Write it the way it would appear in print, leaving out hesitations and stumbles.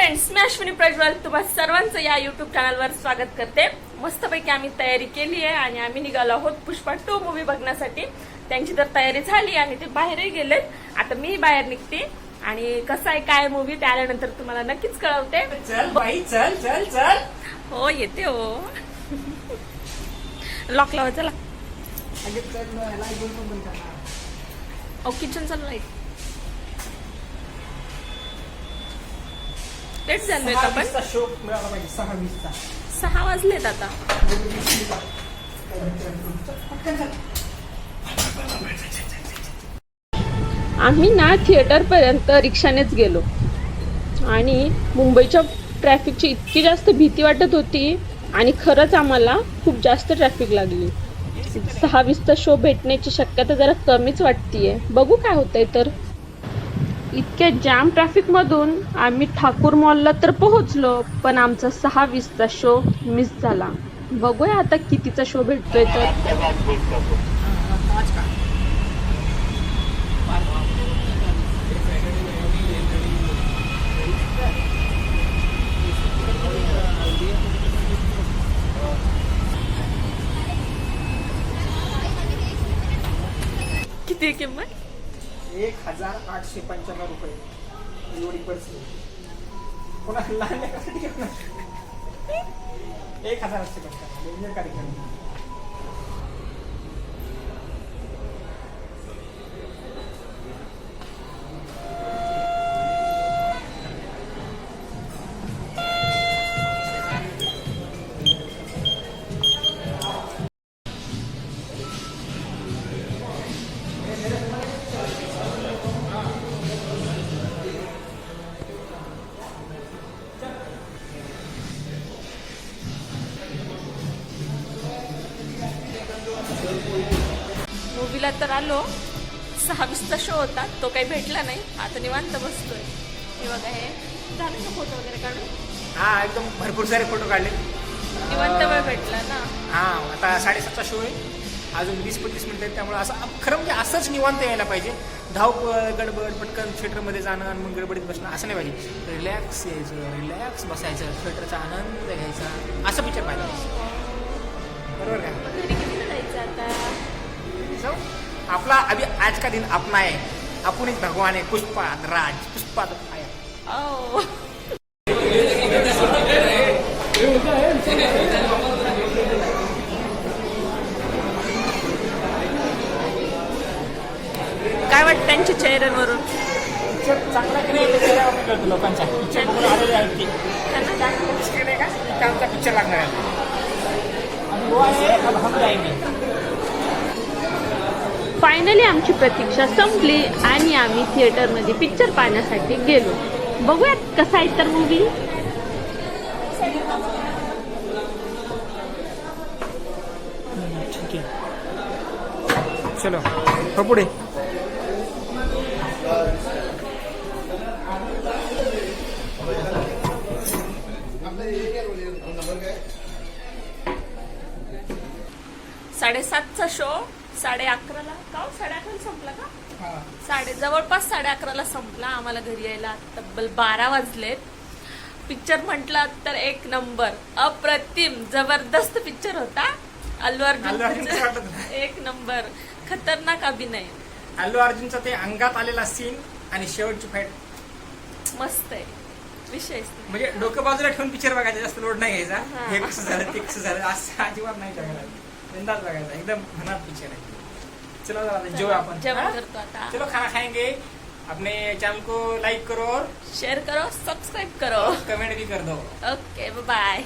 Friends, मी अश्विनी प्रज्वल तुम्हा सर्वांचं या युट्यूब चॅनलवर स्वागत करते। मस्तपैकी आम्ही तयारी केली आहे आणि आम्ही निघालो आहोत पुष्पा 2 मूवी बघण्यासाठी। त्यांची तर तयारी झाली आणि ते बाहेरही गेलेत। आता मी बाहेर निघते आणि कसं आहे काय मूवी ते आल्यानंतर तुम्हाला नक्कीच कळवते। चल बाई चल चल चल। हो येते हो। लॉक लावा चला। अगे चल लाईट बंद कर। ओ किचन चालू लाईट लेट झालोय का पण? शो मिळाला पाहिजे 6:20 चा। 6 वाजलेत आता। आम्ही ना थिएटर पर्यंत रिक्षानेच गेलो आणि मुंबईच्या ट्रॅफिकची इतकी जास्त भीती वाटत होती आणि खरंच आम्हाला खूप जास्त ट्रॅफिक लागली। 6:20चा शो भेटण्याची शक्यता जरा कमीच वाटतीये, बघू काय होतंय तर। इतक्या जाम ट्रॅफिक मधून आम्ही ठाकूर मॉलला तर पोहोचलो, पण आमचा 6:20चा शो मिस झाला। बघूया आता कितीचा शो भेटतोय तर। किती किंमत? 1895 रुपये एवढी पैसे कोणा लहान लेकरासाठी घेऊन 1895 कार्यक्रम। मूवीला तर आलो, 6:20चा शो होता, तो काही भेटला नाही। आता निवांत बसतोय। हे बघा, हे झाले का फोटो वगैरे काढून? हा एकदम भरपूर सारे फोटो काढले। निवांत वेळ भेटला ना। हा आता 7:30चा शो आहे, अजून 20-25 मिनिटं आहेत, त्यामुळे असं खरं म्हणजे असंच निवांत यायला पाहिजे। धावपळ गडबड पटकन थिएटरमध्ये जाणं आणि मग गडबडीत बसणं असं नाही पाहिजे। रिलॅक्स यायचं, रिलॅक्स बसायचं, थिएटरचा आनंद घ्यायचा, असं पिक्चर पाहिजे। बरोबर का? घरी कितीला जायचं आता? आपला अभी आज का दिन अपना है, अपन एक भगवान है, पुष्पा राज पुष्पा आया। ओ काय वाटतं त्यांच्या चेहऱ्यांवरून? चांगला की नाही लोकांच्या पिक्चर बघून आलेले आहेत ते त्यांना चांगला नाही का त्यांचा पिक्चर लागणार आहे। आणि वो आहे अब हम जाएंगे। फायनली आमची प्रतीक्षा संपली आणि आम्ही थिएटरमध्ये पिक्चर पाहण्यासाठी गेलो। बघूयात कसा आहे तर मूवी। ठीक आहे, चलो हो पुढे। साडेसातचा शो 11:30ला का? 11:30 संपला का? जवळपास 11:30ला संपला। आम्हाला घरी यायला तब्बल 12 वाजलेत। पिक्चर म्हटलं तर एक नंबर, अप्रतिम जबरदस्त पिक्चर होता। अल्लू अर्जुन एक नंबर, खतरनाक अभिनय। अल्लू अर्जुनचा ते अंगात आलेला सीन आणि शेवटची फाईट मस्त आहे, विशेष म्हणजे डोकं बाजूला ठेवून पिक्चर बघायचा, जास्त लोड नाही घ्यायचा। हे कसं झालं ते कसं झालं असं अजिबात नाही बघायला, बिंदास बघायचा, एकदम मनात पिक्चर आहे। चलो जरा जेवू आपण, जेवण करतो आता। चलो खाना खाएंगे। अपने चैनल को लाइक करो और शेयर करो, सब्सक्राइब करो, कमेंट भी कर दो। Okay bye.